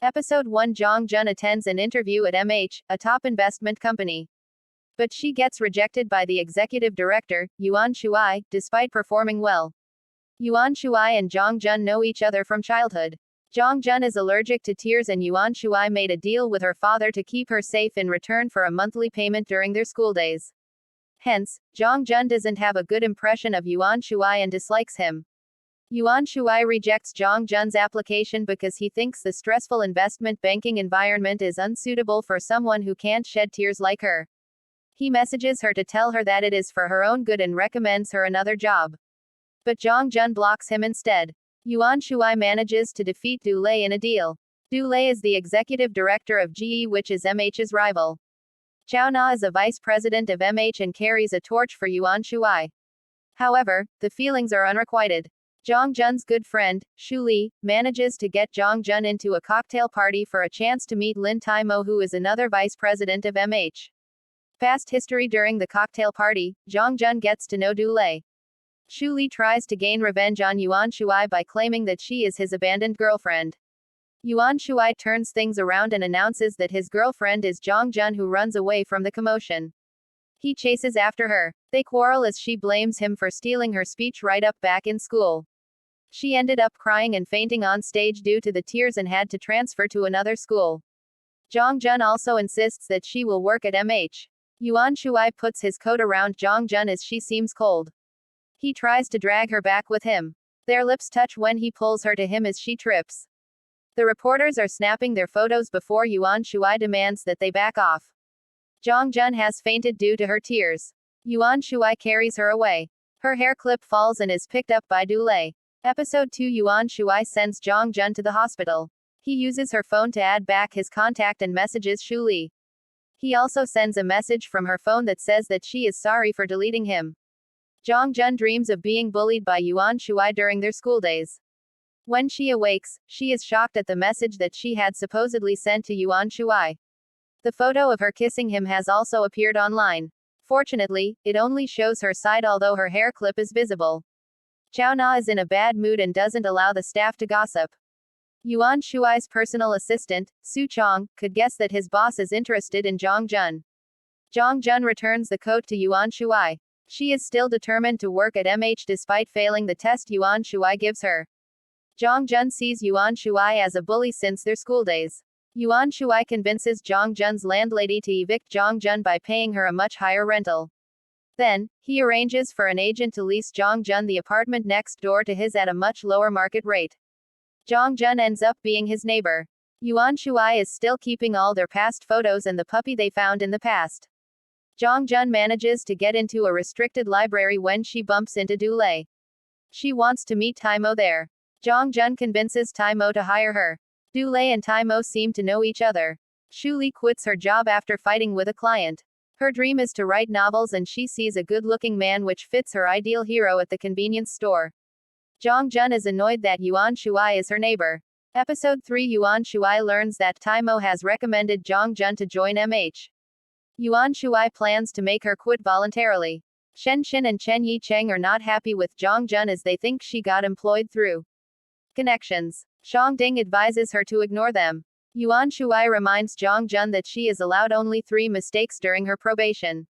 Episode 1. Jong Jun attends an interview at MH, a top investment company. But she gets rejected by the executive director, Yuan Shuai, despite performing well. Yuan Shuai and Jong Jun know each other from childhood. Jong Jun is allergic to tears and Yuan Shuai made a deal with her father to keep her safe in return for a monthly payment during their school days. Hence, Jong Jun doesn't have a good impression of Yuan Shuai and dislikes him. Yuan Shuai rejects Jong Jun's application because he thinks the stressful investment banking environment is unsuitable for someone who can't shed tears like her. He messages her to tell her that it is for her own good and recommends her another job. But Jong Jun blocks him instead. Yuan Shuai manages to defeat Du Lei in a deal. Du Lei is the executive director of GE, which is MH's rival. Chao Na is a vice president of MH and carries a torch for Yuan Shuai. However, the feelings are unrequited. Jong Jun's good friend, Shu Li, manages to get Jong Jun into a cocktail party for a chance to meet Lin Tai Mo, who is another vice president of MH. Past history. During the cocktail party, Jong Jun gets to know Du Lei. Shu Li tries to gain revenge on Yuan Shuai by claiming that she is his abandoned girlfriend. Yuan Shuai turns things around and announces that his girlfriend is Jong Jun, who runs away from the commotion. He chases after her. They quarrel as she blames him for stealing her speech write-up back in school. She ended up crying and fainting on stage due to the tears and had to transfer to another school. Jong Jun also insists that she will work at MH. Yuan Shuai puts his coat around Jong Jun as she seems cold. He tries to drag her back with him. Their lips touch when he pulls her to him as she trips. The reporters are snapping their photos before Yuan Shuai demands that they back off. Jong Jun has fainted due to her tears. Yuan Shuai carries her away. Her hair clip falls and is picked up by Du Lei. Episode 2. Yuan Shuai sends Jong Jun to the hospital. He uses her phone to add back his contact and messages Shu Li. He also sends a message from her phone that says that she is sorry for deleting him. Jong Jun dreams of being bullied by Yuan Shuai during their school days. When she awakes, she is shocked at the message that she had supposedly sent to Yuan Shuai. The photo of her kissing him has also appeared online. Fortunately, it only shows her side, although her hair clip is visible. Chao Na is in a bad mood and doesn't allow the staff to gossip. Yuan Shuai's personal assistant, Su Chong, could guess that his boss is interested in Jong Jun. Jong Jun returns the coat to Yuan Shuai. She is still determined to work at MH despite failing the test Yuan Shuai gives her. Jong Jun sees Yuan Shuai as a bully since their school days. Yuan Shuai convinces Jong Jun's landlady to evict Jong Jun by paying her a much higher rental. Then, he arranges for an agent to lease Jong Jun the apartment next door to his at a much lower market rate. Jong Jun ends up being his neighbor. Yuan Shuai is still keeping all their past photos and the puppy they found in the past. Jong Jun manages to get into a restricted library when she bumps into Du Lei. She wants to meet Tai Mo there. Jong Jun convinces Tai Mo to hire her. Du Lei and Tai Mo seem to know each other. Shu Li quits her job after fighting with a client. Her dream is to write novels and she sees a good-looking man which fits her ideal hero at the convenience store. Jong Jun is annoyed that Yuan Shuai is her neighbor. Episode 3. Yuan Shuai learns that Tai Mo has recommended Jong Jun to join MH. Yuan Shuai plans to make her quit voluntarily. Shen Xin and Chen Yi Cheng are not happy with Jong Jun as they think she got employed through connections. Shang Ding advises her to ignore them. Yuan Shuai reminds Jong Jun that she is allowed only 3 mistakes during her probation.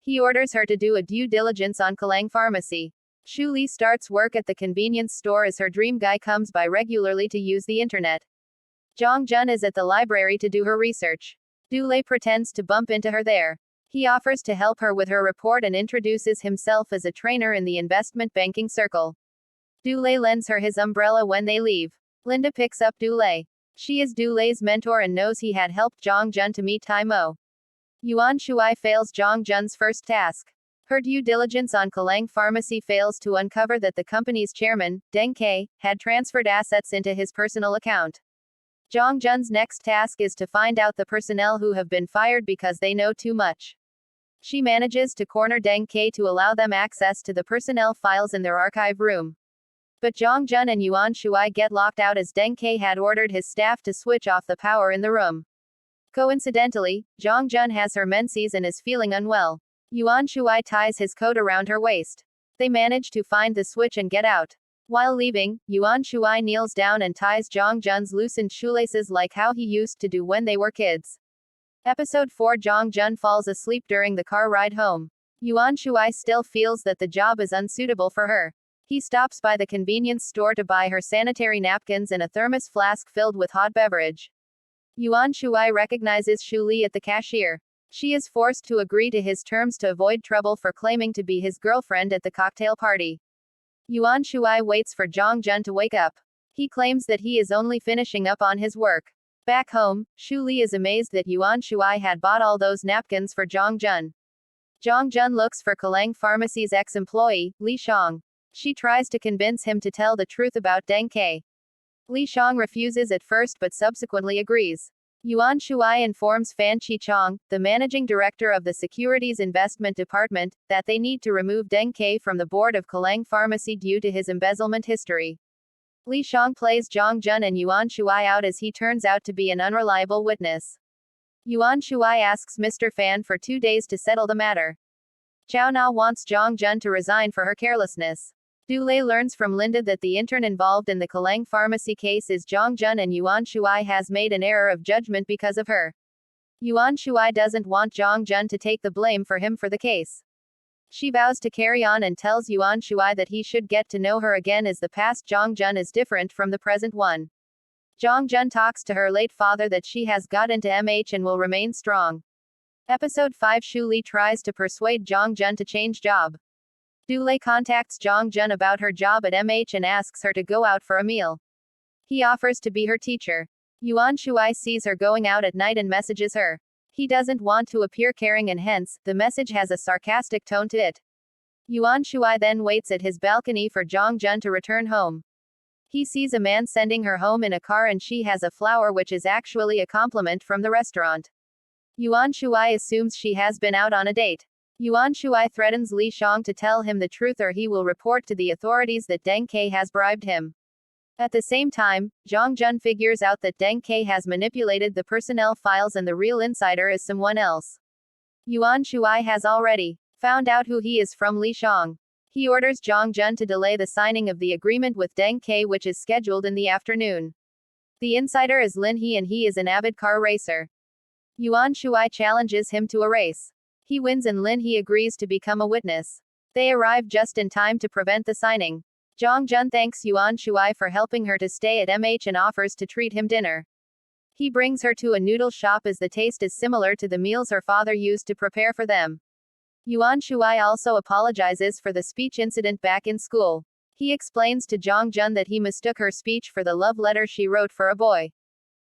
He orders her to do a due diligence on Kalang Pharmacy. Shu Li starts work at the convenience store as her dream guy comes by regularly to use the internet. Jong Jun is at the library to do her research. Du Lei pretends to bump into her there. He offers to help her with her report and introduces himself as a trainer in the investment banking circle. Du Lei lends her his umbrella when they leave. Linda picks up Du Lei. She is Du Lei's mentor and knows he had helped Jong Jun to meet Tai Mo. Yuan Shuai fails Jong Jun's first task. Her due diligence on Kalang Pharmacy fails to uncover that the company's chairman, Deng Ke, had transferred assets into his personal account. Jong Jun's next task is to find out the personnel who have been fired because they know too much. She manages to corner Deng Ke to allow them access to the personnel files in their archive room. But Jong Jun and Yuan Shuai get locked out as Deng Ke had ordered his staff to switch off the power in the room. Coincidentally, Jong Jun has her menses and is feeling unwell. Yuan Shuai ties his coat around her waist. They manage to find the switch and get out. While leaving, Yuan Shuai kneels down and ties Zhang Jun's loosened shoelaces like how he used to do when they were kids. Episode 4. Zhang Jun falls asleep during the car ride home. Yuan Shuai still feels that the job is unsuitable for her. He stops by the convenience store to buy her sanitary napkins and a thermos flask filled with hot beverage. Yuan Shuai recognizes Shu Li at the cashier. She is forced to agree to his terms to avoid trouble for claiming to be his girlfriend at the cocktail party. Yuan Shuai waits for Zhang Jun to wake up. He claims that he is only finishing up on his work. Back home, Shu Li is amazed that Yuan Shuai had bought all those napkins for Zhang Jun. Zhang Jun looks for Kelang Pharmacy's ex-employee, Li Shang. She tries to convince him to tell the truth about Deng Ke. Li Shang refuses at first but subsequently agrees. Yuan Shuai informs Fan Chi-chong, the managing director of the Securities Investment Department, that they need to remove Deng Ke from the board of Kelang Pharmacy due to his embezzlement history. Li Shang plays Zhang Jun and Yuan Shuai out as he turns out to be an unreliable witness. Yuan Shuai asks Mr. Fan for 2 days to settle the matter. Chao Na wants Zhang Jun to resign for her carelessness. Du Lei learns from Linda that the intern involved in the Kelang Pharmacy case is Zhang Jun and Yuan Shuai has made an error of judgment because of her. Yuan Shuai doesn't want Zhang Jun to take the blame for him for the case. She vows to carry on and tells Yuan Shuai that he should get to know her again as the past Zhang Jun is different from the present one. Zhang Jun talks to her late father that she has got into MH and will remain strong. Episode 5. Shu Li tries to persuade Zhang Jun to change job. Du Lei contacts Zhang Jun about her job at MH and asks her to go out for a meal. He offers to be her teacher. Yuan Shuai sees her going out at night and messages her. He doesn't want to appear caring and hence, the message has a sarcastic tone to it. Yuan Shuai then waits at his balcony for Zhang Jun to return home. He sees a man sending her home in a car and she has a flower which is actually a compliment from the restaurant. Yuan Shuai assumes she has been out on a date. Yuan Shuai threatens Li Shang to tell him the truth or he will report to the authorities that Deng Ke has bribed him. At the same time, Zhang Jun figures out that Deng Ke has manipulated the personnel files and the real insider is someone else. Yuan Shuai has already found out who he is from Li Shang. He orders Zhang Jun to delay the signing of the agreement with Deng Ke which is scheduled in the afternoon. The insider is Lin He and he is an avid car racer. Yuan Shuai challenges him to a race. He wins and Lin He agrees to become a witness. They arrive just in time to prevent the signing. Zhang Jun thanks Yuan Shuai for helping her to stay at MH and offers to treat him dinner. He brings her to a noodle shop as the taste is similar to the meals her father used to prepare for them. Yuan Shuai also apologizes for the speech incident back in school. He explains to Zhang Jun that he mistook her speech for the love letter she wrote for a boy.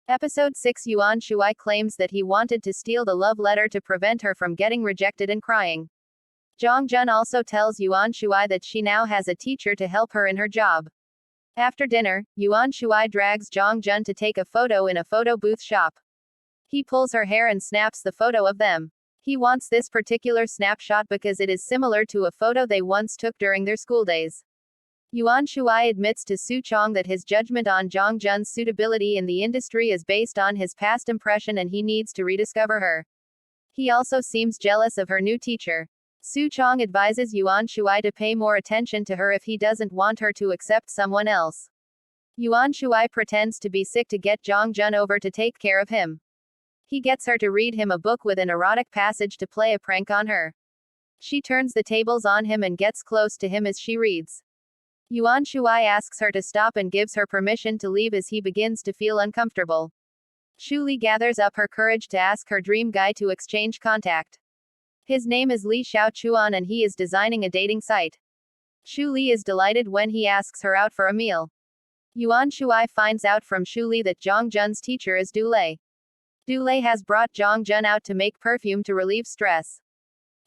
Episode 6. Yuan Shuai claims that he wanted to steal the love letter to prevent her from getting rejected and crying. Zhang Jun also tells Yuan Shuai that she now has a teacher to help her in her job. After dinner, Yuan Shuai drags Zhang Jun to take a photo in a photo booth shop. He pulls her hair and snaps the photo of them. He wants this particular snapshot because it is similar to a photo they once took during their school days. Yuan Shuai admits to Su Chong that his judgment on Zhang Jun's suitability in the industry is based on his past impression and he needs to rediscover her. He also seems jealous of her new teacher. Su Chong advises Yuan Shuai to pay more attention to her if he doesn't want her to accept someone else. Yuan Shuai pretends to be sick to get Zhang Jun over to take care of him. He gets her to read him a book with an erotic passage to play a prank on her. She turns the tables on him and gets close to him as she reads. Yuan Shuai asks her to stop and gives her permission to leave as he begins to feel uncomfortable. Shu Li gathers up her courage to ask her dream guy to exchange contact. His name is Li Xiaochuan and he is designing a dating site. Shu Li is delighted when he asks her out for a meal. Yuan Shuai finds out from Shu Li that Zhang Jun's teacher is Du Lei. Du Lei has brought Zhang Jun out to make perfume to relieve stress.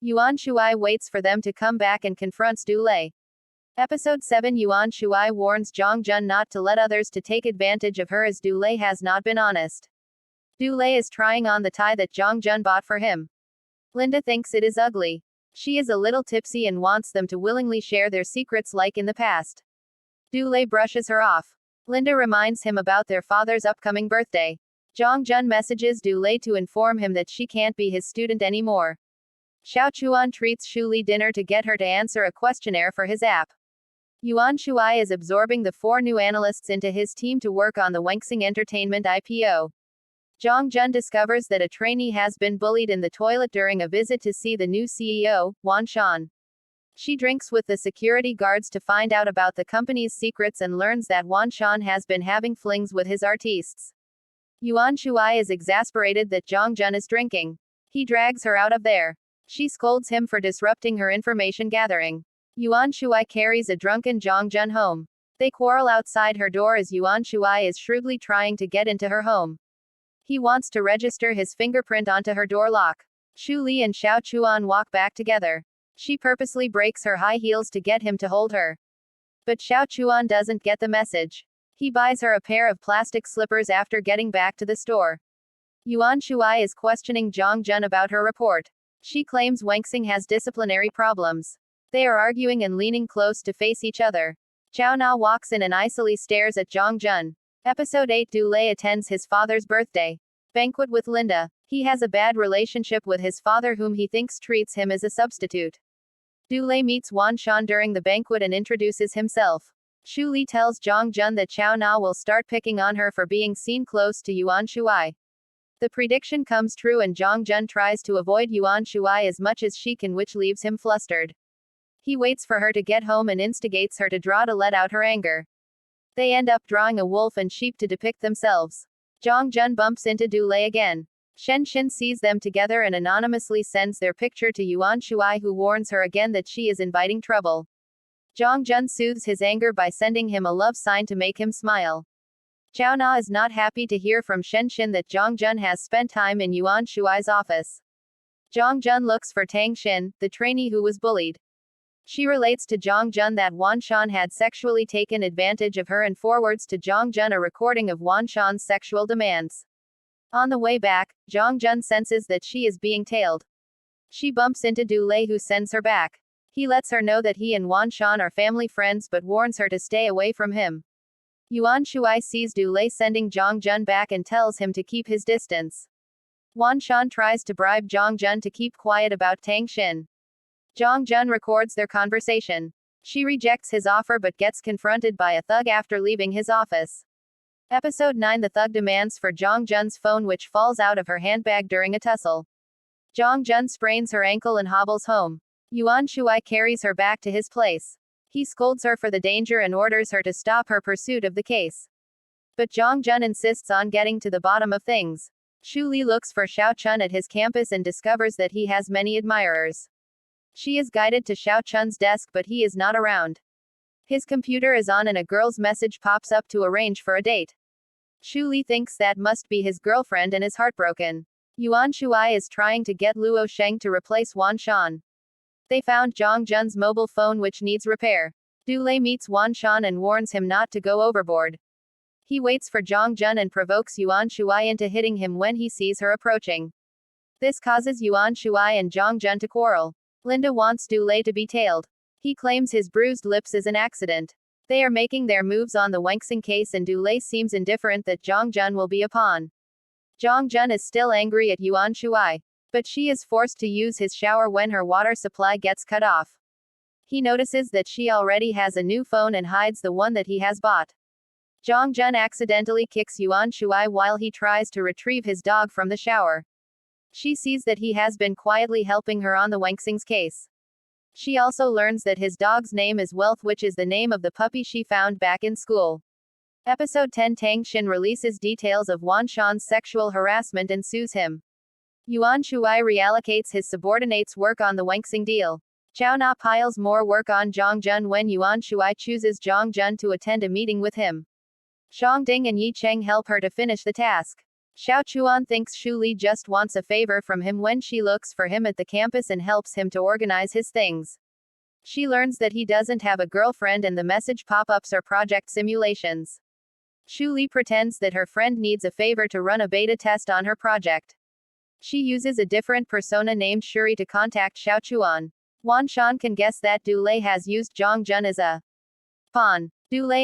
Yuan Shuai waits for them to come back and confronts Du Lei. Episode 7. Yuan Shuai warns Zhang Jun not to let others to take advantage of her as Du Lei has not been honest. Du Lei is trying on the tie that Zhang Jun bought for him. Linda thinks it is ugly. She is a little tipsy and wants them to willingly share their secrets like in the past. Du Lei brushes her off. Linda reminds him about their father's upcoming birthday. Zhang Jun messages Du Lei to inform him that she can't be his student anymore. Xiao Chuan treats Shu Li dinner to get her to answer a questionnaire for his app. Yuan Shuai is absorbing the 4 new analysts into his team to work on the Wengsing Entertainment IPO. Zhang Jun discovers that a trainee has been bullied in the toilet during a visit to see the new CEO, Wan Shan. She drinks with the security guards to find out about the company's secrets and learns that Wan Shan has been having flings with his artistes. Yuan Shuai is exasperated that Zhang Jun is drinking. He drags her out of there. She scolds him for disrupting her information gathering. Yuan Shuai carries a drunken Zhang Jun home. They quarrel outside her door as Yuan Shuai is shrewdly trying to get into her home. He wants to register his fingerprint onto her door lock. Shu Li and Xiao Chuan walk back together. She purposely breaks her high heels to get him to hold her. But Xiao Chuan doesn't get the message. He buys her a pair of plastic slippers after getting back to the store. Yuan Shuai is questioning Zhang Jun about her report. She claims Wengsing has disciplinary problems. They are arguing and leaning close to face each other. Zhao Na walks in and icily stares at Zhang Jun. Episode 8. Du Lei attends his father's birthday banquet with Linda. He has a bad relationship with his father, whom he thinks treats him as a substitute. Du Lei meets Wan Shan during the banquet and introduces himself. Shu Li tells Zhang Jun that Chao Na will start picking on her for being seen close to Yuan Shuai. The prediction comes true and Zhang Jun tries to avoid Yuan Shuai as much as she can, which leaves him flustered. He waits for her to get home and instigates her to draw to let out her anger. They end up drawing a wolf and sheep to depict themselves. Zhang Jun bumps into Du Lei again. Shen Xin sees them together and anonymously sends their picture to Yuan Shuai, who warns her again that she is inviting trouble. Zhang Jun soothes his anger by sending him a love sign to make him smile. Chao Na is not happy to hear from Shen Xin that Zhang Jun has spent time in Yuan Shuai's office. Zhang Jun looks for Tang Xin, the trainee who was bullied. She relates to Zhang Jun that Wan Shan had sexually taken advantage of her and forwards to Zhang Jun a recording of Wan Shan's sexual demands. On the way back, Zhang Jun senses that she is being tailed. She bumps into Du Lei, who sends her back. He lets her know that he and Wan Shan are family friends but warns her to stay away from him. Yuan Shuai sees Du Lei sending Zhang Jun back and tells him to keep his distance. Wan Shan tries to bribe Zhang Jun to keep quiet about Tang Xin. Zhang Jun records their conversation. She rejects his offer but gets confronted by a thug after leaving his office. Episode 9. The thug demands for Zhang Jun's phone, which falls out of her handbag during a tussle. Zhang Jun sprains her ankle and hobbles home. Yuan Shuai carries her back to his place. He scolds her for the danger and orders her to stop her pursuit of the case. But Zhang Jun insists on getting to the bottom of things. Shu Li looks for Xiao Chun at his campus and discovers that he has many admirers. She is guided to Xiao Chun's desk, but he is not around. His computer is on and a girl's message pops up to arrange for a date. Shu Li thinks that must be his girlfriend and is heartbroken. Yuan Shuai is trying to get Luo Sheng to replace Wan Shan. They found Zhang Jun's mobile phone, which needs repair. Du Lei meets Wan Shan and warns him not to go overboard. He waits for Zhang Jun and provokes Yuan Shuai into hitting him when he sees her approaching. This causes Yuan Shuai and Zhang Jun to quarrel. Linda wants Du Lei to be tailed. He claims his bruised lips is an accident. They are making their moves on the Wengsing case and Du Lei seems indifferent that Zhang Jun will be a pawn. Zhang Jun is still angry at Yuan Shuai. But she is forced to use his shower when her water supply gets cut off. He notices that she already has a new phone and hides the one that he has bought. Zhang Jun accidentally kicks Yuan Shuai while he tries to retrieve his dog from the shower. She sees that he has been quietly helping her on the Wengsing's case. She also learns that his dog's name is Wealth, which is the name of the puppy she found back in school. Episode 10. Tang Xin releases details of Wan Shan's sexual harassment and sues him. Yuan Shuai reallocates his subordinates' work on the Wengsing deal. Chao Na piles more work on Zhang Jun when Yuan Shuai chooses Zhang Jun to attend a meeting with him. Shang Ding and Yi Cheng help her to finish the task. Xiao Chuan thinks Shu Li just wants a favor from him when she looks for him at the campus and helps him to organize his things. She learns that he doesn't have a girlfriend and the message pop-ups are project simulations. Shu Li pretends that her friend needs a favor to run a beta test on her project. She uses a different persona named Shuri to contact Xiao Chuan. Wan Shan can guess that Du Lei has used Zhang Jun as a pawn. Du Lei